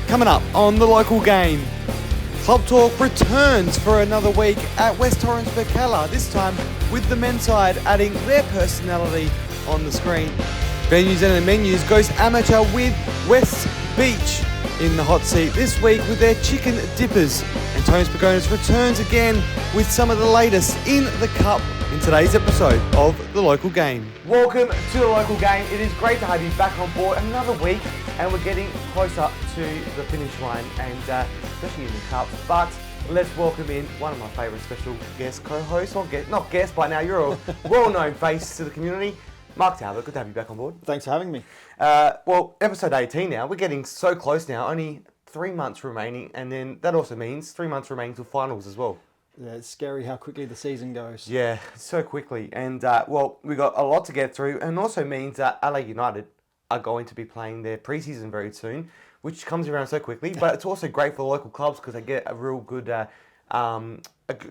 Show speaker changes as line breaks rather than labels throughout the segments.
Coming up on the local game, Club Talk returns for another week at West Torrens Birkalla, this time with the men's side adding their personality on the screen. Venues and Menus goes amateur with West Beach in the hot seat this week with their chicken dippers. And Tones Pagonis returns again with some of the latest in the cup in today's episode of The Local Game. Welcome to The Local Game. It is great to have you back on board another week, and we're getting closer to the finish line, and especially in the cup. But let's welcome in one of my favourite special guest co-hosts, not guest by now, you're a well-known face to the community. Marc Talbot, good to have you back on board.
Thanks for having me.
Well, episode 18 now. We're getting so close now. Only 3 months remaining, and then that also means 3 months remaining till finals as well.
Yeah, it's scary how quickly the season goes.
Yeah, so quickly. And, well, we got a lot to get through, and also means that LA United are going to be playing their pre-season very soon, which comes around so quickly. But it's also great for the local clubs because they get a real good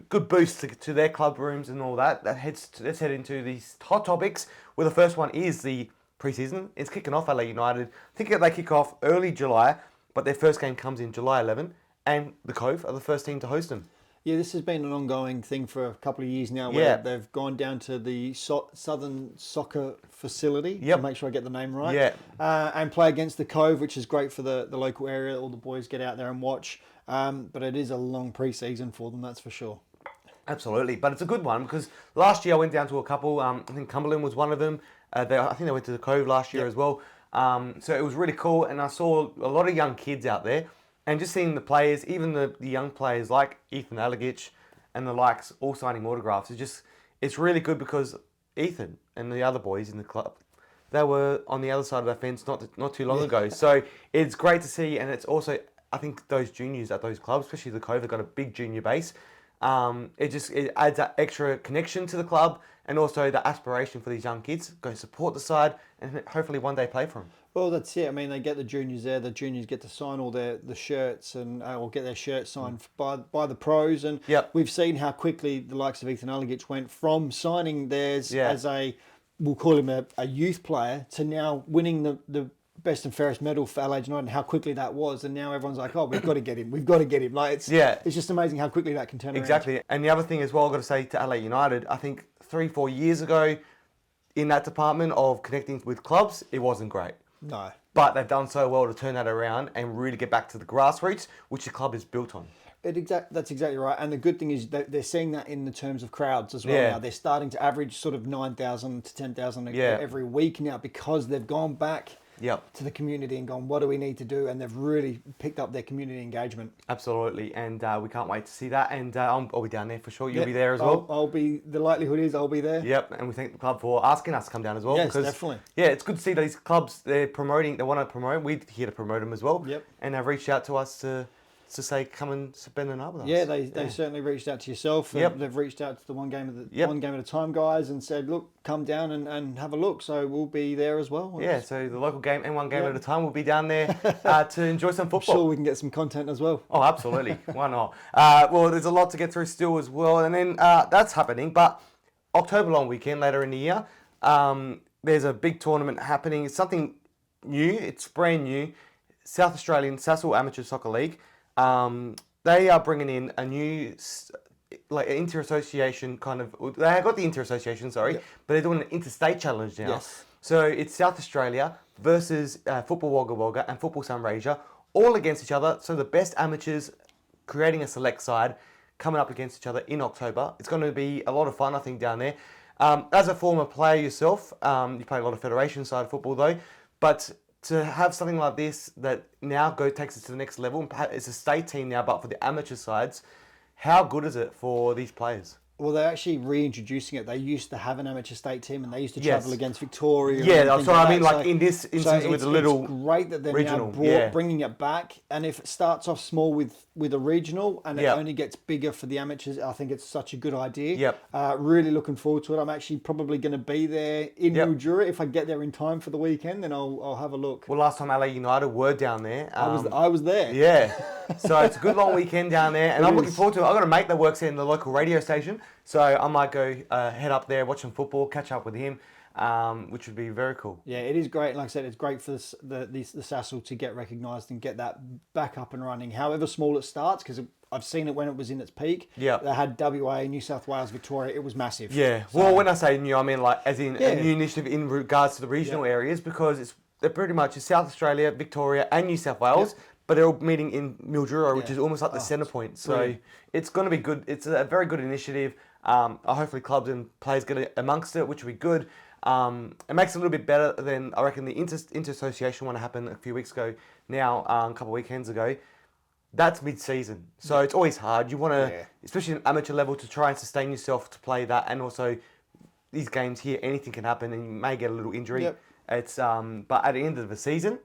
good boost to their club rooms and all that. Let's head into these hot topics, where the first one is the pre-season. It's kicking off, LA United. I think they kick off early July, but their first game comes in July 11, and the Cove are the first team to host them.
Yeah, this has been an ongoing thing for a couple of years now, where they've gone down to the Southern Soccer Facility, to make sure I get the name right, and play against the Cove, which is great for the local area. All the boys get out there and watch, but it is a long pre-season for them, that's for sure.
Absolutely, but it's a good one because last year I went down to a couple. I think Cumberland was one of them. I think they went to the Cove last year as well. So it was really cool, and I saw a lot of young kids out there. And just seeing the players, even the young players like Ethan Allegich and the likes, all signing autographs, it's really good because Ethan and the other boys in the club, they were on the other side of the fence not too long ago. So it's great to see, and it's also, I think those juniors at those clubs, especially the Cove, have got a big junior base. It adds that extra connection to the club, and also the aspiration for these young kids, go support the side and hopefully one day play for them.
Well, that's it. I mean, they get the juniors there. The juniors get to sign all the shirts and or get their shirts signed by the pros. And we've seen how quickly the likes of Ethan Allegich went from signing theirs as we'll call him a youth player, to now winning the best and fairest medal for LA United, and how quickly that was. And now everyone's like, oh, we've got to get him. Like, it's just amazing how quickly that can turn around.
Exactly. And the other thing as well, I've got to say to LA United, I think 3-4 years ago, in that department of connecting with clubs, it wasn't great.
No.
But they've done so well to turn that around and really get back to the grassroots, which the club is built on.
That's exactly right. And the good thing is that they're seeing that in the terms of crowds as well now. They're starting to average sort of 9,000 to 10,000 every week now, because they've gone back to the community and gone, what do we need to do? And they've really picked up their community engagement.
Absolutely. And we can't wait to see that. And I'll be down there for sure. You'll be there as well.
The likelihood is I'll be there.
Yep. And we thank the club for asking us to come down as well.
Yes, definitely.
Yeah, it's good to see these clubs, they want to promote. We're here to promote them as well.
Yep.
And they've reached out to us to say, come and spend the night with us.
Yeah, they certainly reached out to yourself. And they've reached out to the one game at a time guys and said, look, come down and have a look. So we'll be there as well.
Yeah, so the local game and one game at a time, we'll be down there to enjoy some football.
I'm sure we can get some content as well.
Oh, absolutely. Why not? Well, there's a lot to get through still as well. And then that's happening. But October long weekend later in the year, there's a big tournament happening. It's something new. It's brand new. South Australian Sassel Amateur Soccer League. They are bringing in a new, like, inter-association kind of. They have got the inter-association, but they're doing an interstate challenge now.
Yes.
So it's South Australia versus Football Wagga Wagga and Football Sunraysia, all against each other. So the best amateurs creating a select side coming up against each other in October. It's going to be a lot of fun, I think, down there. As a former player yourself, you play a lot of federation side football though, but to have something like this that now takes us to the next level, and it's a state team now, but for the amateur sides, how good is it for these players?
Well, they're actually reintroducing it. They used to have an amateur state team, and they used to travel against Victoria.
Yeah, that's what I mean. Like in this instance, with a little
it's great that they're
regional,
now bringing it back. And if it starts off small with a regional, and it only gets bigger for the amateurs, I think it's such a good idea.
Yep.
Really looking forward to it. I'm actually probably going to be there in Mildura. If I get there in time for the weekend, then I'll have a look.
Well, last time LA United were down there,
I was there.
Yeah. So it's a good long weekend down there, and I'm looking forward to it. I've got a mate that works in the local radio station, so I might go head up there, watch some football, catch up with him. which would be very cool.
Yeah, it is great. Like I said, it's great for the SASL to get recognised and get that back up and running. However small it starts, because I've seen it when it was in its peak.
Yeah.
They had WA, New South Wales, Victoria. It was massive.
Yeah. So, well, when I say new, I mean like as in a new initiative in regards to the regional areas, because they're pretty much South Australia, Victoria, and New South Wales. Yep. But they're all meeting in Mildura, which is almost like the centre point. So brilliant. It's going to be good. It's a very good initiative. Hopefully clubs and players get amongst it, which will be good. It makes it a little bit better than, I reckon, the inter-association one happened a few weeks ago now, a couple of weekends ago. That's mid-season. So it's always hard. You want to, especially at amateur level, to try and sustain yourself to play that. And also, these games here, anything can happen and you may get a little injury. Yep. It's but at the end of the season,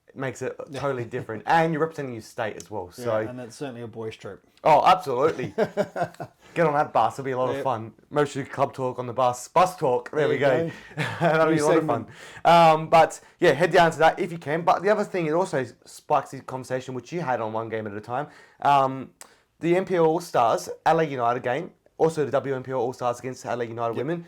it makes it totally different. And you're representing your state as well. So
and it's certainly a boys' trip.
Oh, absolutely. Get on that bus. It'll be a lot of fun. Mostly club talk on the bus. Bus talk. There we go. That'll be a lot of fun. But yeah, head down to that if you can. But the other thing, it also spikes the conversation, which you had on one game at a time. The NPL All-Stars, Adelaide United game. Also the WNPL All-Stars against Adelaide United women.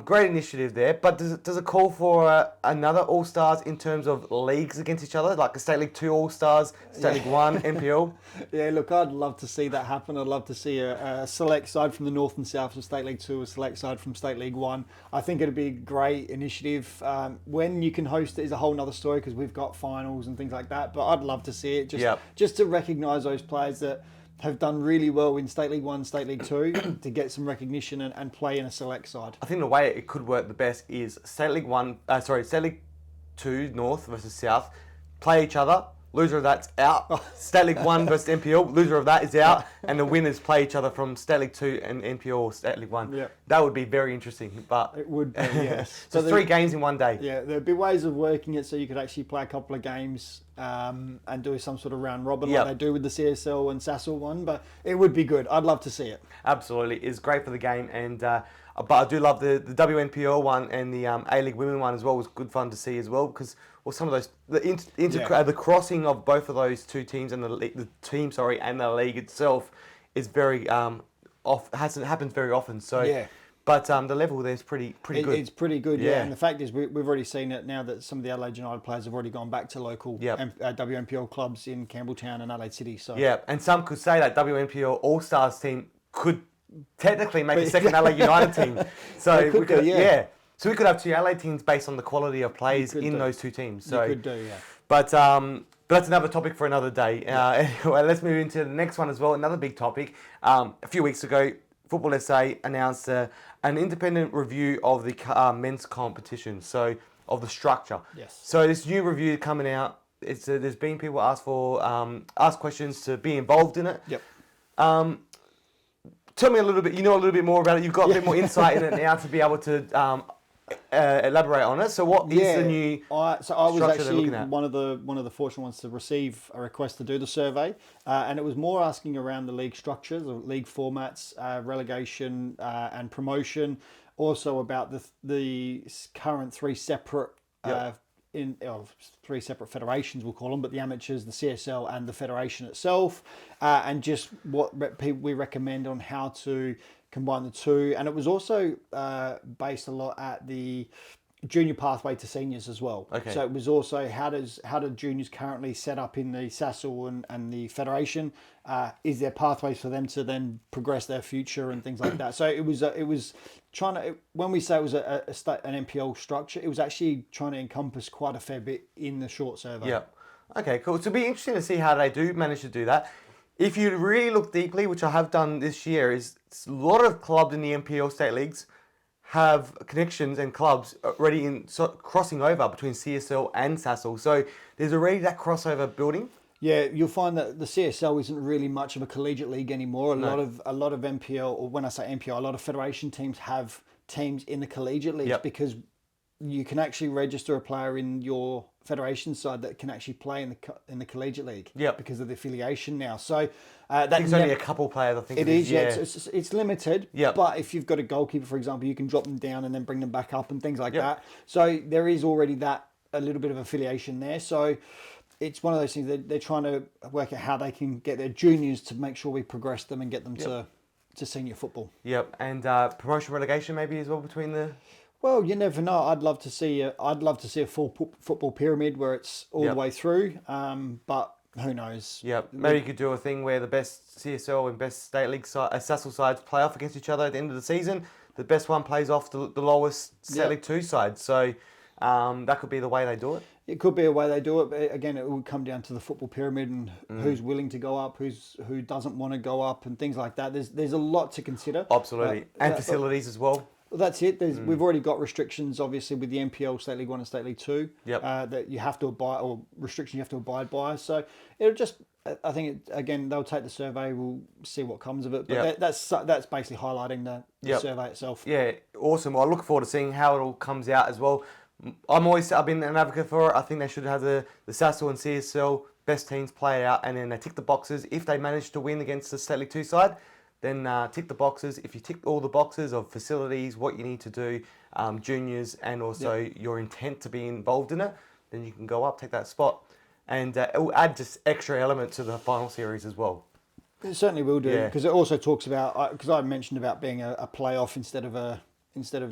Great initiative there, but does it call for another All-Stars in terms of leagues against each other, like a State League 2 All-Stars, State League 1, NPL?
Yeah, look, I'd love to see that happen. I'd love to see a select side from the North and South of State League 2, a select side from State League 1. I think it'd be a great initiative. When you can host it is a whole other story because we've got finals and things like that, but I'd love to see it just to recognise those players that have done really well in State League 1, State League 2 to get some recognition and play in a select side.
I think the way it could work the best is State League 2 North versus South play each other. Loser of that's out. State League 1 versus NPL. Loser of that is out. And the winners play each other from State League 2 and NPL or State League 1.
Yeah.
That would be very interesting. But
it would be, yes.
So 3 games in one day.
Yeah, there'd be ways of working it so you could actually play a couple of games and do some sort of round robin like they do with the CSL and SASL one. But it would be good. I'd love to see it.
Absolutely. It's great for the game. And but I do love the WNPL one and the A-League Women one as well. It was good fun to see as well because some of those the crossing of both of those two teams and the team and the league itself is very happens very often. So but the level there is pretty good.
It's pretty good, and the fact is we've already seen it now that some of the Adelaide United players have already gone back to local WNPL clubs in Campbelltown and Adelaide City. So
and some could say that WNPL All Stars team could technically make a second Adelaide United team. So we could, so we could have 2 Adelaide teams based on the quality of players in those 2 teams. So
you could do,
But that's another topic for another day. Anyway, let's move into the next one as well. Another big topic. A few weeks ago, Football SA announced an independent review of the men's competition. So of the structure.
Yes.
So this new review coming out. There's been people ask questions to be involved in it.
Yep.
Tell me a little bit. You know a little bit more about it. You've got a bit more insight in it now to be able to elaborate on it. So what is the new
so I was actually one of the fortunate ones to receive a request to do the survey, and it was more asking around the league structures, the league formats, relegation and promotion. Also about the current 3 separate. Three separate federations, we'll call them, but the amateurs, the CSL and the federation itself, and just what we recommend on how to combine the two. And it was also based a lot at the junior pathway to seniors as well.
Okay.
So it was also how do juniors currently set up in the SASL and the federation? Is there pathways for them to then progress their future and things like that? So it was trying to, when we say it was an NPL structure, it was actually trying to encompass quite a fair bit in the short survey.
Yeah. Okay, cool. So it'll be interesting to see how they do manage to do that. If you really look deeply, which I have done this year, is a lot of clubs in the NPL state leagues have connections and clubs already crossing over between CSL and SASL. So there's already that crossover building.
Yeah, you'll find that the CSL isn't really much of a collegiate league anymore. A lot of NPL, or when I say NPL, a lot of federation teams have teams in the collegiate leagues because you can actually register a player in your federation side that can actually play in the collegiate league because of the affiliation now. So
that's only a couple players, I think.
It is, it's limited. But if you've got a goalkeeper, for example, you can drop them down and then bring them back up and things like that. So there is already a little bit of affiliation there. So it's one of those things that they're trying to work out how they can get their juniors to make sure we progress them and get them to senior football.
Yep, and promotion relegation maybe as well between the...
Well, you never know. I'd love to see a full football pyramid where it's all the way through. But who knows?
Yeah, maybe you could do a thing where the best CSL and best state league SASL sides play off against each other at the end of the season. The best one plays off the lowest state league 2 side. So that could be the way they do it.
It could be a way they do it, but again, it would come down to the football pyramid and who's willing to go up, who doesn't want to go up, and things like that. There's a lot to consider.
Absolutely, and facilities as well.
Well, that's it. We've already got restrictions, obviously, with the NPL State League 1 and State League 2 that you have to abide, or restrictions you have to abide by. So it'll just, I think, again, they'll take the survey. We'll see what comes of it. But that's basically highlighting the survey itself. Yeah,
awesome. Well, I look forward to seeing how it all comes out as well. I've been an advocate for it. I think they should have the SASL and CSL best teams play it out, and then they tick the boxes. If they manage to win against the State League 2 side, then tick the boxes. If you tick all the boxes of facilities, what you need to do, juniors, and also your intent to be involved in it, then you can go up, take that spot. And it will add just extra element to the final series as well.
It certainly will do, because it also talks about, because I mentioned about being a playoff instead of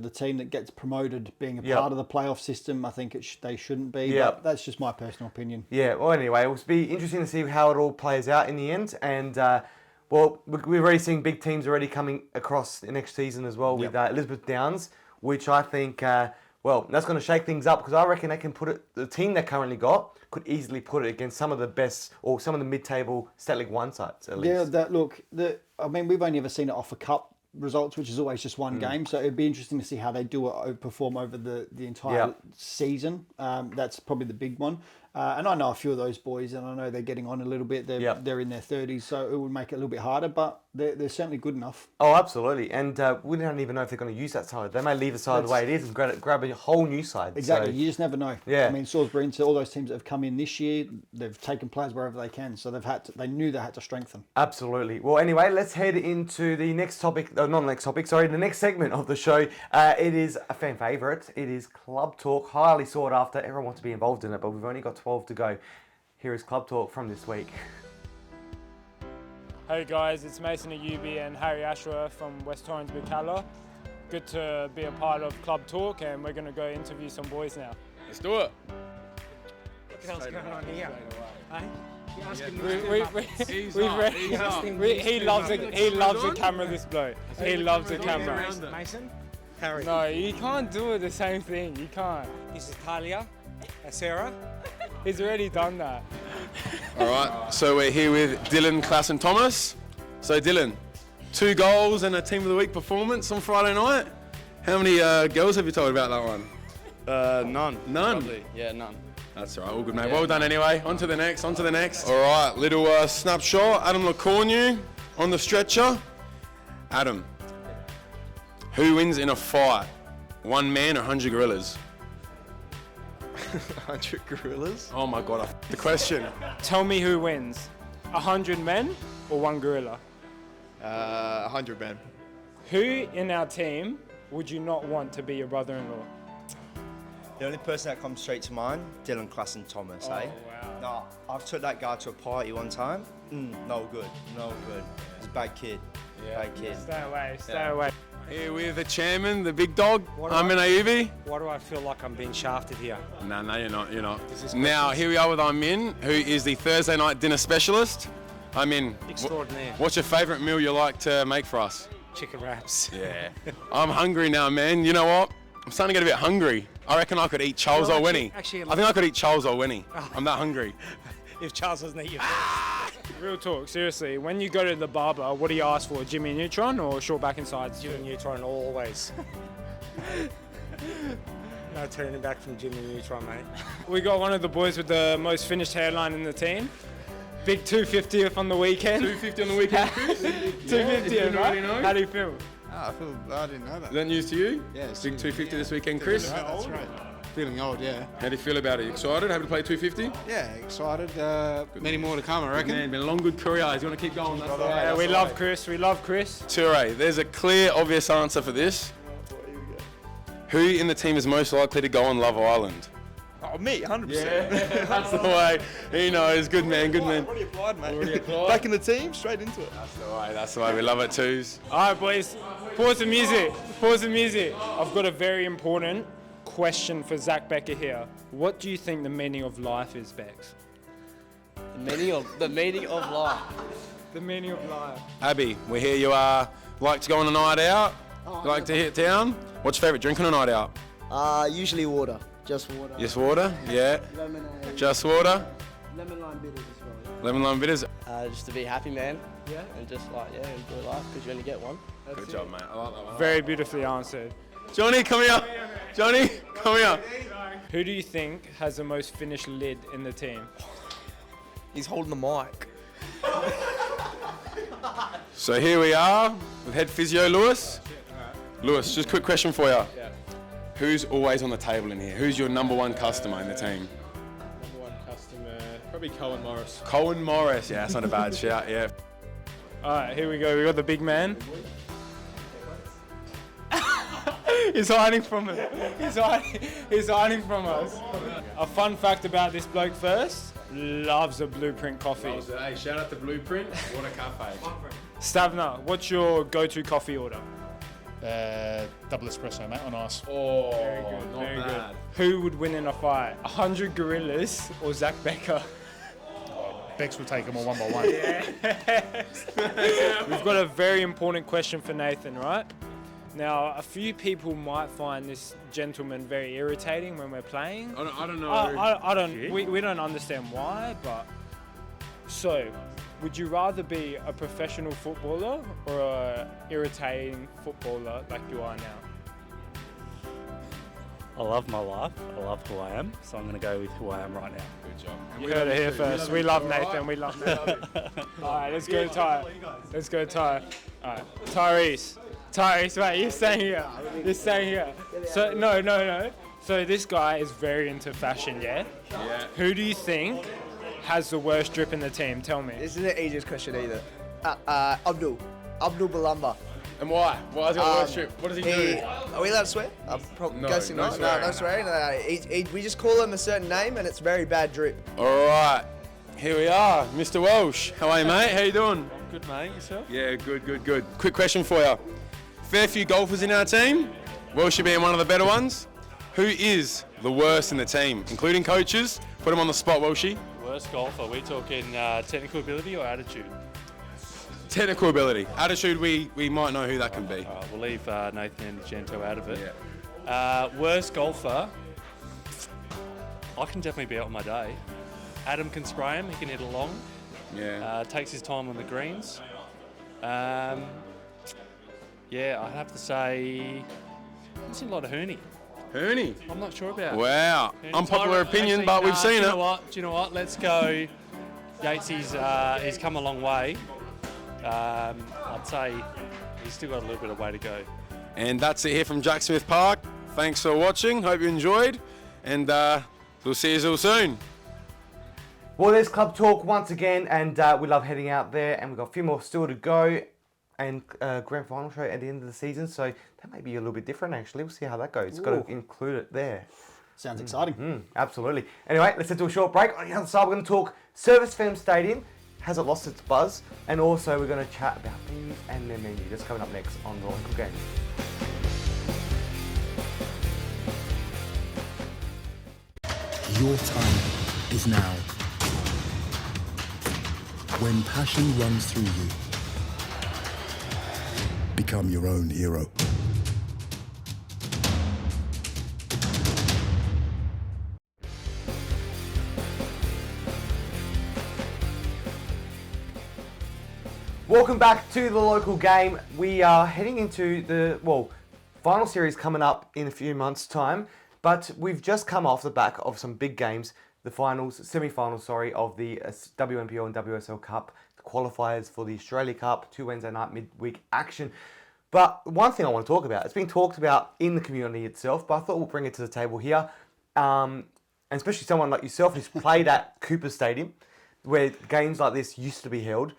the team that gets promoted being a part of the playoff system. I think they shouldn't be, but that's just my personal opinion.
Yeah, well, anyway, it will be interesting to see how it all plays out in the end. And, well, we're already seeing big teams already coming across the next season as well with Elizabeth Downs, which I think, that's going to shake things up, because I reckon they can put it, the team they currently got could easily put it against some of the best or some of the mid-table State League 1 sides, at least.
Yeah, we've only ever seen it off a cup results, which is always just one game, so it'd be interesting to see how they do it perform over the entire season. That's probably the big one, and I know a few of those boys, and I know they're getting on a little bit. They're in their 30s, so it would make it a little bit harder, but they're certainly good enough.
Oh, absolutely. And we don't even know if they're going to use that side. They may leave the side the way it is and grab a whole new side.
Exactly.
So,
you just never know.
Yeah.
I mean, Salisbury, into all those teams that have come in this year, they've taken players wherever they can, so they knew they had to strengthen.
Absolutely. Well, anyway, let's head into the next topic. The next segment of the show. It is a fan favourite. It is Club Talk, highly sought after. Everyone wants to be involved in it, but we've only got 12 to go. Here is Club Talk from this week.
Hey guys, it's Mason Ayoubi and Harry Ashworth from West Torrens Birkalla. Good to be a part of Club Talk, and we're going to go interview some boys now.
Let's do it.
What the hell's going on here?
He loves the camera, this bloke. He loves the camera.
Mason? Harry.
No, you can't do it the same thing. You can't.
This is Talia. Sarah.
He's already done that.
All right, so we're here with Dylan, Klaas and Thomas. So Dylan, 2 goals and a Team of the Week performance on Friday night. How many girls have you told about that one?
None.
None?
Probably. Yeah, none.
That's all right, all good mate. Well done anyway. On to the next. All right, little snapshot. Adam LeCornu on the stretcher. Adam, who wins in a fight? 1 man or 100 gorillas?
100 gorillas?
Oh my God, I f***ed the question.
Tell me who wins. 100 men or 1 gorilla?
100 men.
Who in our team would you not want to be your brother-in-law?
The only person that comes straight to mind, Dylan, Klaas and Thomas,
Wow.
No, I've took that guy to a party one time. No good. He's a bad kid. Bad kid.
Stay away.
Here with the chairman, the big dog, Mason Ayoubi.
Why do I feel like I'm being shafted here?
No, you're not. Now, here we are with Min, who is the Thursday night dinner specialist. Min,
Extraordinaire.
what's your favourite meal you like to make for us?
Chicken wraps.
Yeah. I'm hungry now, man. You know what? I'm starting to get a bit hungry. I reckon I could eat Charles or Winnie. I think I could eat Charles or Winnie. I'm that hungry.
If Charles doesn't eat you.
Real talk, seriously. When you go to the barber, what do you ask for? Jimmy Neutron or short back and sides?
Jimmy Neutron always. No turning back from Jimmy Neutron, mate.
We got one of the boys with the most finished hairline in the team. Big 250th on the weekend.
250 on the weekend, Chris?
250th, right? How do you feel?
I didn't know that.
Is that news to you?
Yeah.
Big 250 this weekend, Chris?
That's right. Feeling old, yeah.
How do you feel about it? You excited? Having to play 250?
Yeah, excited. Many more to come, I reckon.
Man, been a long, good career. You want to keep going? That's the way.
Yeah, we love Chris.
Toure, there's a clear, obvious answer for this. Who in the team is most likely to go on Love Island?
Oh, me, 100%.
Yeah, that's the way. He knows. Good man, good man.
Already applied, mate.
Already applied.
Back in the team, straight into it.
That's the way. We love it, twos.
All right, boys. Pause the music. Pause the music. I've got a very important question for Zach Becker here. What do you think the meaning of life is, Bex?
The meaning of life.
The meaning of life.
Abby, we hear you like to go on a night out. You like to hit town. What's your favourite drink on a night out?
Usually water. Just water.
Just water? Yeah.
Lemonade.
Just water?
Lemon lime bitters as well. Yeah.
Lemon lime bitters?
Just to be happy, man.
Yeah.
And just enjoy life because you only get one.
Good job, mate. I like that one.
Very beautifully answered.
Johnny, come here. Johnny, come here.
Who do you think has the most finished lid in the team?
He's holding the mic.
So here we are with head physio Lewis. Lewis, just a quick question for you.
Yeah.
Who's always on the table in here? Who's your number one customer in the team?
Number one customer, probably Cohen Morris.
Cohen Morris. Yeah, that's not a bad shout. Yeah.
All right, here we go. We got the big man. He's hiding from us. He's hiding from us. A fun fact about this bloke first. Loves a Blueprint coffee.
Hey, shout out to Blueprint. What a cafe.
Stavner, what's your go-to coffee order?
Double espresso, mate, on ice.
Oh,
Very good,
not
very
bad.
good. Who would win in a fight? 100 gorillas or Zach Becker?
Bex will take them all one by one.
We've got a very important question for Nathan, right? Now, a few people might find this gentleman very irritating when we're playing.
I don't know.
I don't. We don't understand why, but so. Would you rather be a professional footballer or a irritating footballer like you are now?
I love my life. I love who I am. So I'm going to go with who I am right now.
Good job.
You heard it here first. We love Nathan. We love Nathan. All right, let's go Ty. Let's go Ty. All right, Tyrese, wait, you're staying here. You're staying here. So no. So this guy is very into fashion, yeah?
Yeah.
Who do you think has the worst drip in the team? Tell me.
This isn't the easiest question either. Abdul Balamba.
And why? Why is he on the worst trip? What does he do?
Are we allowed to swear?
No,
guessing
no
not.
swearing.
No swearing. We just call him a certain name and it's very bad drip.
All right. Here we are, Mr. Welsh. How are you, mate? How you doing?
Good, mate. Yourself?
Yeah, good. Quick question for you. Fair few golfers in our team. Welsh being one of the better ones. Who is the worst in the team, including coaches? Put him on the spot, Welshie.
Worst golfer, are we talking technical ability or attitude?
Technical ability. Attitude, we might know who that can be.
We'll leave Nathan and Gento out of it.
Yeah.
Worst golfer, I can definitely be out on my day. Adam can spray him, he can hit it long.
Yeah.
Takes his time on the greens. I'd have to say, I've seen a lot of Herney.
Herney?
I'm not sure about.
Wow.
Herney.
Unpopular opinion, but we've seen it.
Do you know what? Let's go. Yates, he's come a long way. I'd say he's still got a little bit of way to go.
And that's it here from Jack Smith Park. Thanks for watching. Hope you enjoyed. And we'll see you all soon.
Well, there's Club Talk once again, and we love heading out there, and we've got a few more still to go, and grand final show at the end of the season, so that may be a little bit different actually. We'll see how that goes. Got to include it there.
Sounds exciting.
Absolutely. Anyway, let's head to a short break. On the other side, we're going to talk ServiceFM Stadium. Has it lost its buzz? And also, we're going to chat about things and their menu. That's coming up next on The Local Game.
Your time is now. When passion runs through you, become your own hero.
Welcome back to The Local Game. We are heading into the, final series coming up in a few months' time, but we've just come off the back of some big games, the semi-finals, of the WNPL and WSL Cup, the qualifiers for the Australia Cup, 2 Wednesday night midweek action. But one thing I want to talk about, it's been talked about in the community itself, but I thought we'll bring it to the table here, and especially someone like yourself who's played at Cooper Stadium, where games like this used to be held.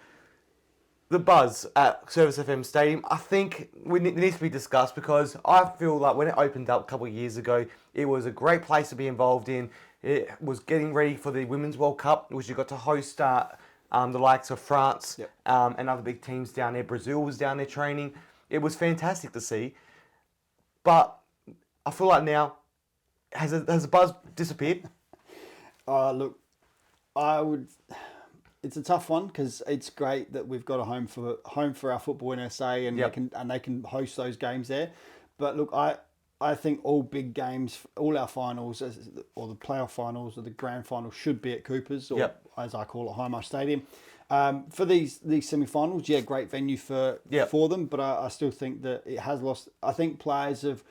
the buzz at ServiceFM Stadium, I think it needs to be discussed because I feel like when it opened up a couple of years ago, it was a great place to be involved in. It was getting ready for the Women's World Cup, which you got to host the likes of France and other big teams down there. Brazil was down there training. It was fantastic to see. But I feel like now, has the buzz disappeared?
Look, it's a tough one because it's great that we've got a home for our football in SA and they can host those games there. But look, I think all big games, all our finals, or the playoff finals or the grand final should be at Coopers, or as I call it, Highmarsh Stadium. For these semi-finals, great venue for them, but I still think that it has lost. I think players have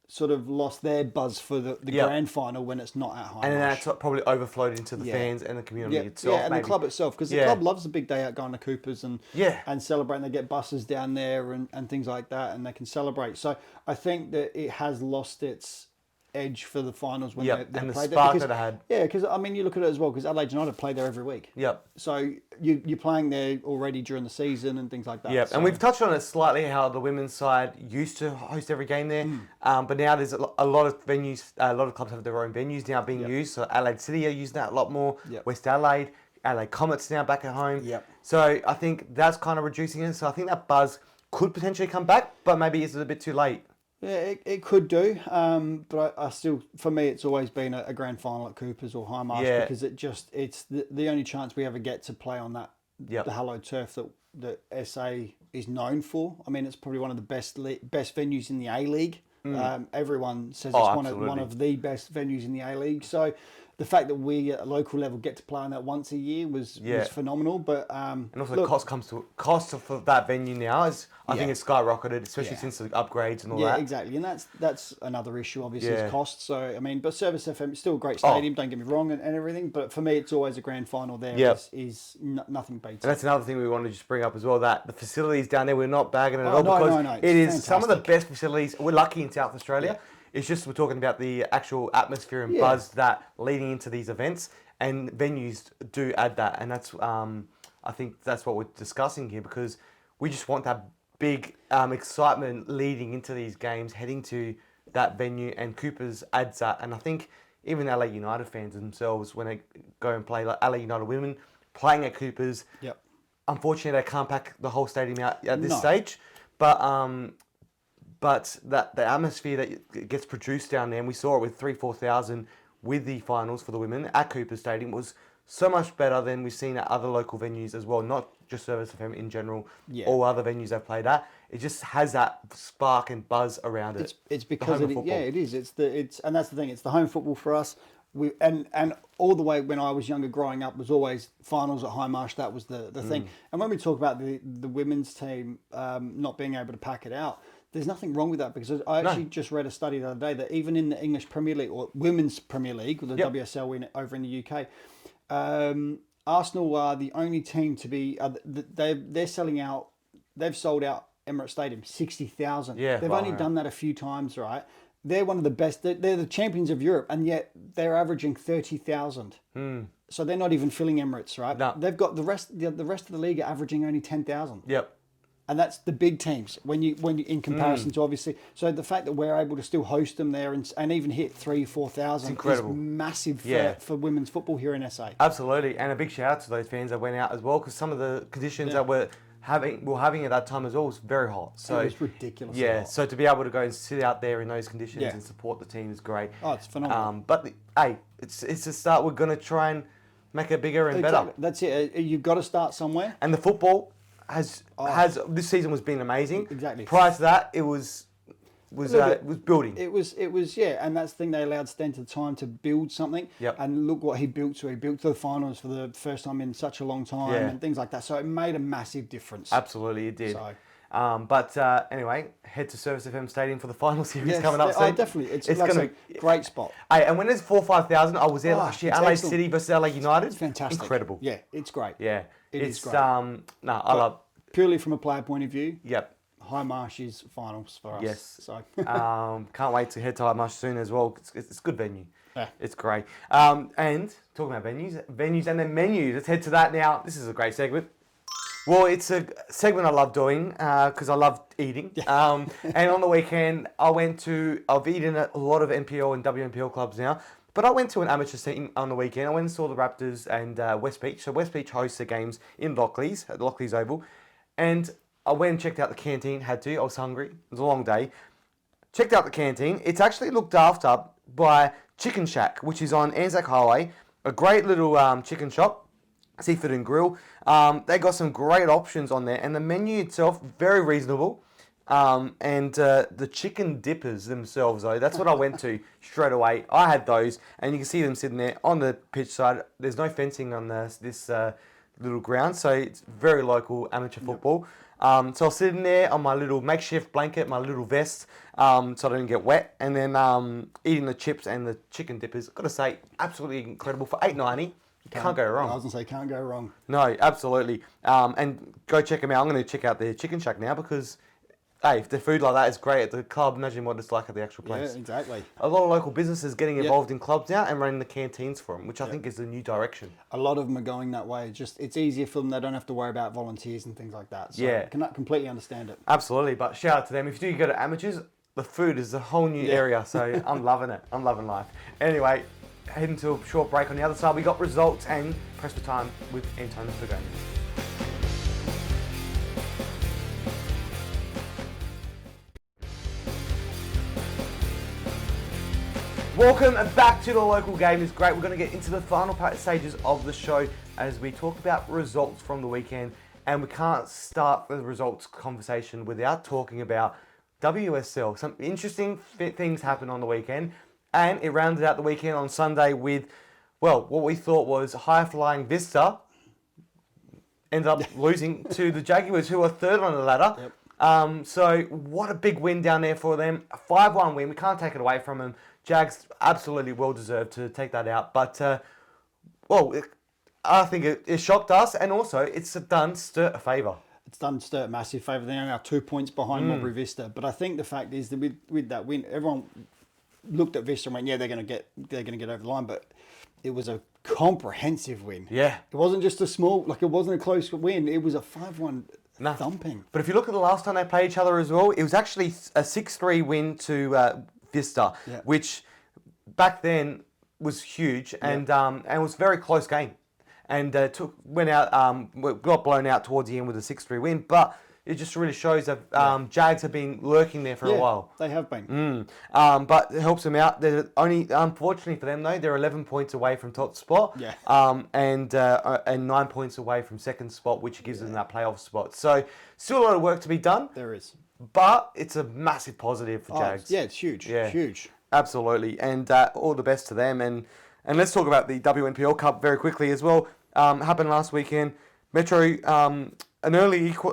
sort of lost their buzz for the grand final when it's not at Highmarsh.
And that's probably overflowed into the fans and the community itself.
Yeah, and the club itself, because the club loves the big day out going to Coopers and celebrating. They get buses down there and things like that, and they can celebrate. So I think that it has lost its edge for the finals when they
and the
played
spark
there.
that it had.
Yeah, because I mean, you look at it as well, because Adelaide United play there every week.
Yep.
So you're playing there already during the season and things like that.
Yep.
So.
And we've touched on it slightly how the women's side used to host every game there, but now there's a lot of venues. A lot of clubs have their own venues now being used. So Adelaide City are using that a lot more. West Adelaide Comets now back at home. So I think that's kind of reducing it. So I think that buzz could potentially come back, but maybe it's a bit too late.
Yeah, it could do, but I still, for me, it's always been a grand final at Coopers or Highmarsh because it's the only chance we ever get to play on that the hallowed turf that SA is known for. I mean, it's probably one of the best venues in the A League. Everyone says it's one of the best venues in the A League. So the fact that we at a local level get to play on that once a year was phenomenal. But
and also the cost of that venue now is I think it's skyrocketed, especially since the upgrades and all that.
Yeah, exactly, and that's another issue. Obviously, is cost. So I mean, but Service FM is still a great stadium. Don't get me wrong, and everything. But for me, it's always a grand final there. Is nothing beats.
And that's another thing we want to just bring up as well. That the facilities down there, we're not bagging it at all because it is fantastic. Some of the best facilities. We're lucky in South Australia. It's just we're talking about the actual atmosphere and buzz that leading into these events, and venues do add that, and that's I think that's what we're discussing here because we just want that big excitement leading into these games, heading to that venue, and Coopers adds that, and I think even LA United fans themselves when they go and play like LA United women playing at Coopers, unfortunately they can't pack the whole stadium out at this stage, but that the atmosphere that gets produced down there, and we saw it with 4,000 with the finals for the women at Cooper Stadium, was so much better than we've seen at other local venues as well, not just Service FM in general, all other venues they've played at. It just has that spark and buzz around it.
It's because it is. And that's the thing. It's the home football for us. And all the way when I was younger, growing up, was always finals at Highmarsh. That was the thing. And when we talk about the women's team not being able to pack it out, there's nothing wrong with that because I actually just read a study the other day that even in the English Premier League or Women's Premier League, the WSL over in the UK, Arsenal are the only team to be. They're selling out. They've sold out Emirates Stadium 60,000. They've only done that a few times, right? They're one of the best. They're the champions of Europe, and yet they're averaging 30,000. So they're not even filling Emirates, right?
No.
They've got the rest of the league are averaging only 10,000.
Yep.
And that's the big teams when you in comparison to obviously. So the fact that we're able to still host them there and even hit 4,000 is massive for women's football here in SA.
Absolutely, and a big shout out to those fans that went out as well because some of the conditions that we're having at that time as well was very hot. So
it was ridiculous.
Yeah, so to be able to go and sit out there in those conditions and support the team is great.
Oh, it's phenomenal.
But it's a start. We're going to try and make it bigger and better.
That's it. You've got to start somewhere.
And the football has this season was been amazing.
Exactly.
Prior to that, it was building.
It was and that's the thing, they allowed Stentor time to build something. And look what he built to. He built to the finals for the first time in such a long time and things like that. So it made a massive difference.
Absolutely, it did.
So.
But anyway, head to ServiceFM Stadium for the final series coming up soon.
Oh, definitely. It's going to be a great spot.
Hey, and when there's 4,000 or 5,000, I was there last year. LA City versus LA United.
It's fantastic.
Incredible.
Yeah, it's great.
Yeah.
It's great.
I love.
Purely from a player point of view.
Yep.
Highmarsh is finals for us.
Yes.
So.
Can't wait to head to Highmarsh soon as well. It's a good venue. Yeah. It's great. And talking about venues and then menus. Let's head to that now. This is a great segment. Well, it's a segment I love doing because I love eating. And on the weekend, I've eaten at a lot of NPL and WNPL clubs now, but I went to an amateur team on the weekend. I went and saw the Raptors and West Beach. So West Beach hosts the games in Lockleys, at Lockleys Oval. And I went and checked out the canteen, had to. I was hungry. It was a long day. Checked out the canteen. It's actually looked after by Chicken Shack, which is on Anzac Highway. A great little chicken shop. Seafood and grill. They got some great options on there, and the menu itself very reasonable. And the chicken dippers themselves, though, that's what I went to straight away. I had those, and you can see them sitting there on the pitch side. There's no fencing on this little ground, so it's very local amateur football. So I was sitting there on my little makeshift blanket, my little vest, so I didn't get wet, and then eating the chips and the chicken dippers. I've got to say, absolutely incredible for $8.90. Can't go wrong.
I was going to say, can't go wrong.
No, absolutely. And go check them out. I'm going to check out their Chicken Shack now because, hey, if the food like that is great at the club, imagine what it's like at the actual place.
Yeah, exactly.
A lot of local businesses getting involved in clubs now and running the canteens for them, which I think is the new direction.
A lot of them are going that way. It's easier for them. They don't have to worry about volunteers and things like that. So I can completely understand it.
Absolutely. But shout out to them. If you do go to amateurs, the food is a whole new area. So I'm loving it. I'm loving life. Anyway, heading to a short break. On the other side, we got results and press for time with Antonio Pagani. Welcome back to the local game. It's great. We're going to get into the final stages of the show as we talk about results from the weekend, and we can't start the results conversation without talking about WSL. Some interesting things happened on the weekend. And it rounded out the weekend on Sunday with, well, what we thought was high-flying Vista ended up losing to the Jaguars, who are third on the ladder. Yep. So what a big win down there for them. A 5-1 win. We can't take it away from them. Jags absolutely well-deserved to take that out. But, I think it shocked us, and also it's done Sturt a favour.
It's done Sturt a massive favour. They're now 2 points behind Mulberry Vista. But I think the fact is that with that win, everyone looked at Vista and went, yeah, they're going to get over the line, but it was a comprehensive win.
Yeah.
It wasn't just it wasn't a close win. It was a 5-1 thumping.
But if you look at the last time they played each other as well, it was actually a 6-3 win to Vista, which back then was huge and was a very close game. And got blown out towards the end with a 6-3 win, but it just really shows that Jags have been lurking there for a while.
They have been.
But it helps them out. They're only, unfortunately for them though, they're 11 points away from top spot.
Yeah.
And 9 points away from second spot, which gives them that playoff spot. So still a lot of work to be done.
There is.
But it's a massive positive for Jags.
Yeah, it's huge. Yeah. Huge.
Absolutely. And all the best to them. And let's talk about the WNPL Cup very quickly as well. Happened last weekend. Metro, an early lead for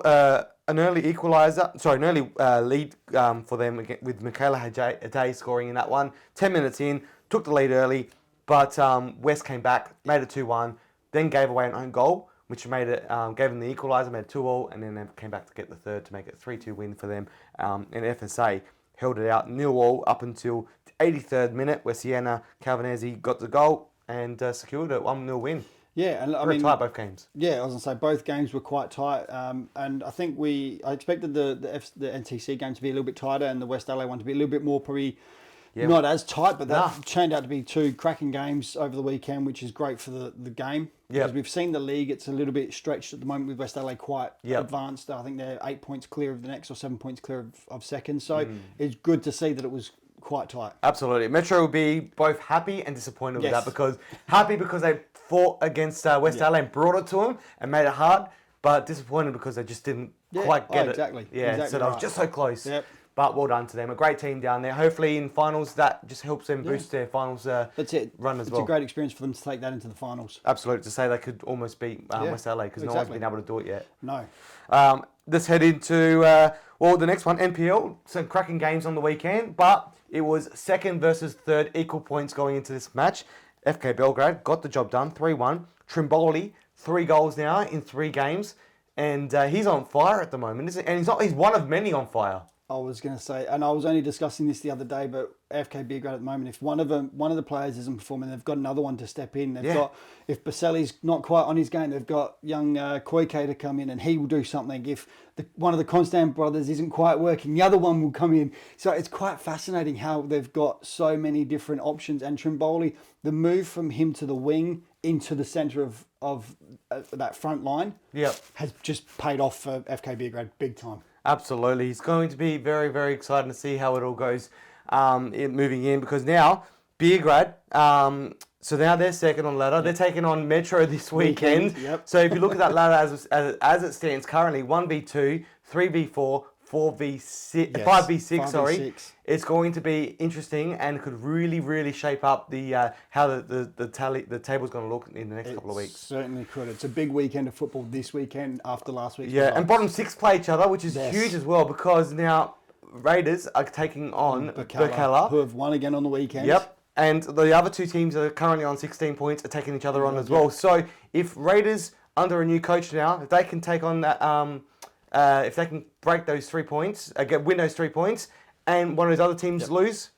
them with Michaela Haday scoring in that one. 10 minutes in, took the lead early, but West came back, made it 2-1, then gave away an own goal, which made it gave them the equaliser, made it 2-2, and then they came back to get the third to make it 3-2 win for them. And FSA held it out 0-0 up until the 83rd minute, where Sienna Calvinesi got the goal and secured a 1-0 win.
Yeah, and
Very tight both games.
Yeah, I was going to say both games were quite tight, and I think I expected the NTC game to be a little bit tighter and the West LA one to be a little bit more probably not as tight, but that turned out to be two cracking games over the weekend, which is great for the game. Because we've seen the league, it's a little bit stretched at the moment with West LA quite advanced. I think they're 8 points clear of the next or 7 points clear of second. So it's good to see that it was quite tight.
Absolutely. Metro will be both happy and disappointed with that, because they fought against West LA and brought it to them and made it hard, but disappointed because they just didn't quite get it.
Exactly.
Yeah,
exactly
so they was just so close.
Yep.
But well done to them. A great team down there. Hopefully in finals, that just helps them boost their finals
That's it.
run as well.
It's a great experience for them to take that into the finals.
Absolutely. To say they could almost beat West LA, because no one's been able to do it yet.
No.
Let's head into, the next one, NPL. Some cracking games on the weekend, but it was second versus third, equal points going into this match. FK Belgrade got the job done, 3-1. Trimboli, 3 goals now in 3 games. And he's on fire at the moment, isn't he? And he's one of many on fire.
I was going to say, and I was only discussing this the other day, but FK Beergrad at the moment, if one of the players isn't performing, they've got another one to step in. They've got, if Baselli's not quite on his game, they've got young Koike to come in and he will do something. If one of the Constant brothers isn't quite working, the other one will come in. So it's quite fascinating how they've got so many different options. And Trimboli, the move from him to the wing into the centre of that front line has just paid off for FK Beergrad big time.
Absolutely. He's going to be very, very excited to see how it all goes moving in, because now Beergrad, so now they're second on the ladder. They're taking on Metro this weekend. So if you look at that ladder as it stands currently, 1v2, 3v4, 4v6, 5v6, it's going to be interesting and could really, really shape up the how the table's going to look in the next couple of weeks.
Certainly could. It's a big weekend of football this weekend after last week's
results. And bottom six play each other, which is huge as well, because now Raiders are taking on Birkalla,
who have won again on the weekend.
Yep. And the other two teams are currently on 16 points, are taking each other on as well. So if Raiders, under a new coach now, if they can take on that, if they can break those 3 points, win those 3 points, and one of those other teams lose,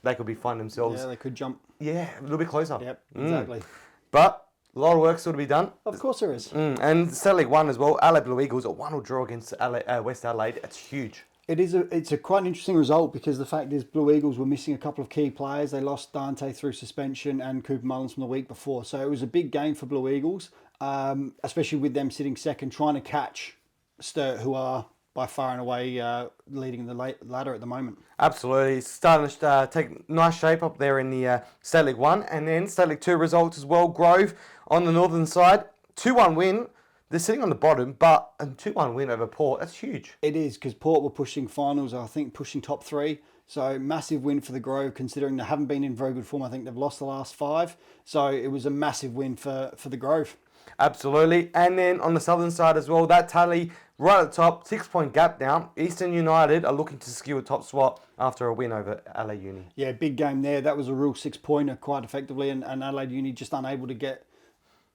they could be finding themselves.
Yeah, they could jump.
Yeah, a little bit closer.
Yep, exactly.
But a lot of work still to be done.
Of course there is.
And State League 1 as well. Adelaide Blue Eagles, a 1-1 draw against West Adelaide. It's huge.
It's a quite an interesting result, because the fact is Blue Eagles were missing a couple of key players. They lost Dante through suspension and Cooper Mullins from the week before. So it was a big game for Blue Eagles, especially with them sitting second, trying to catch Sturt, who are by far and away leading the ladder at the moment.
Absolutely. It's starting to take nice shape up there in the State League 1. And then State League 2 results as well. Grove on the northern side, 2-1 win. They're sitting on the bottom, but a 2-1 win over Port, that's huge.
It is, because Port were pushing finals, I think pushing top 3. So massive win for the Grove, considering they haven't been in very good form. I think they've lost the last 5. So it was a massive win for the Grove.
Absolutely. And then on the southern side as well, that tally right at the top, 6-point gap now. Eastern United are looking to secure a top spot after a win over Adelaide Uni.
Yeah, big game there. That was a real 6-pointer quite effectively, and Adelaide Uni just unable to get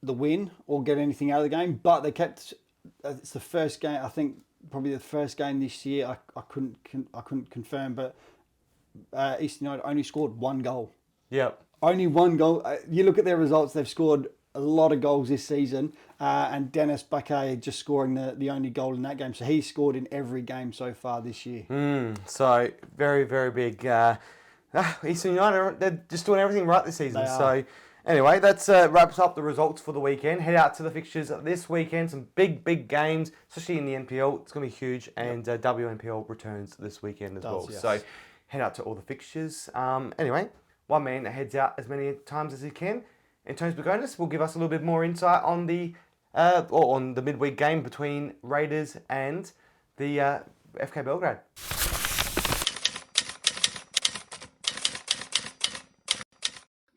the win or get anything out of the game. But they kept, it's the first game, I think probably the first game this year, I couldn't confirm, but Eastern United only scored 1 goal.
Yep.
Only 1 goal. You look at their results, they've scored a lot of goals this season, and Dennis Baquet just scoring the only goal in that game. So he scored in every game so far this year.
So very, very big. Eastern United, they're just doing everything right this season. So anyway, that's wraps up the results for the weekend. Head out to the fixtures this weekend. Some big games, especially in the NPL. It's going to be huge. And WNPL returns this weekend as well.
Yes.
So head out to all the fixtures. Anyway, one man that heads out as many times as he can. Antonis Begonis will give us a little bit more insight on the midweek game between Raiders and the FK Belgrade.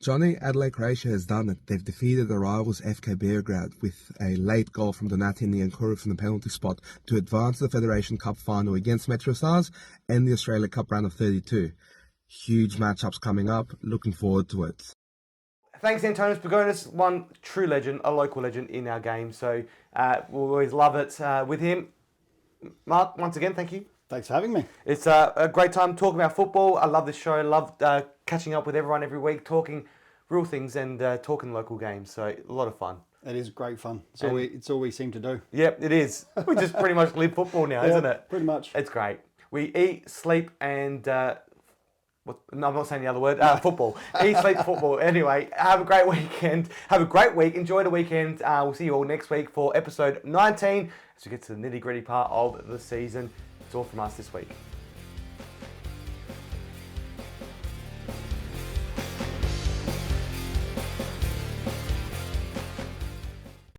Johnny, Adelaide Croatia has done it. They've defeated the rivals FK Beergrad with a late goal from Donati and Niankuru from the penalty spot to advance to the Federation Cup final against Metro Stars and the Australia Cup round of 32. Huge matchups coming up. Looking forward to it.
Thanks, Antonis Begonis, one true legend, a local legend in our game. So we'll always love it with him. Mark, once again, thank you.
Thanks for having me.
It's a great time talking about football. I love this show. I love catching up with everyone every week, talking real things and talking local games. So a lot of fun.
It is great fun. It's all we seem to do.
Yep, it is. We just pretty much live football now, isn't it?
Pretty much.
It's great. We eat, sleep, and... No, I'm not saying the other word. Football. Eat, sleep, football. Anyway, have a great weekend. Have a great week. Enjoy the weekend. We'll see you all next week for episode 19 as we get to the nitty-gritty part of the season. It's all from us this week.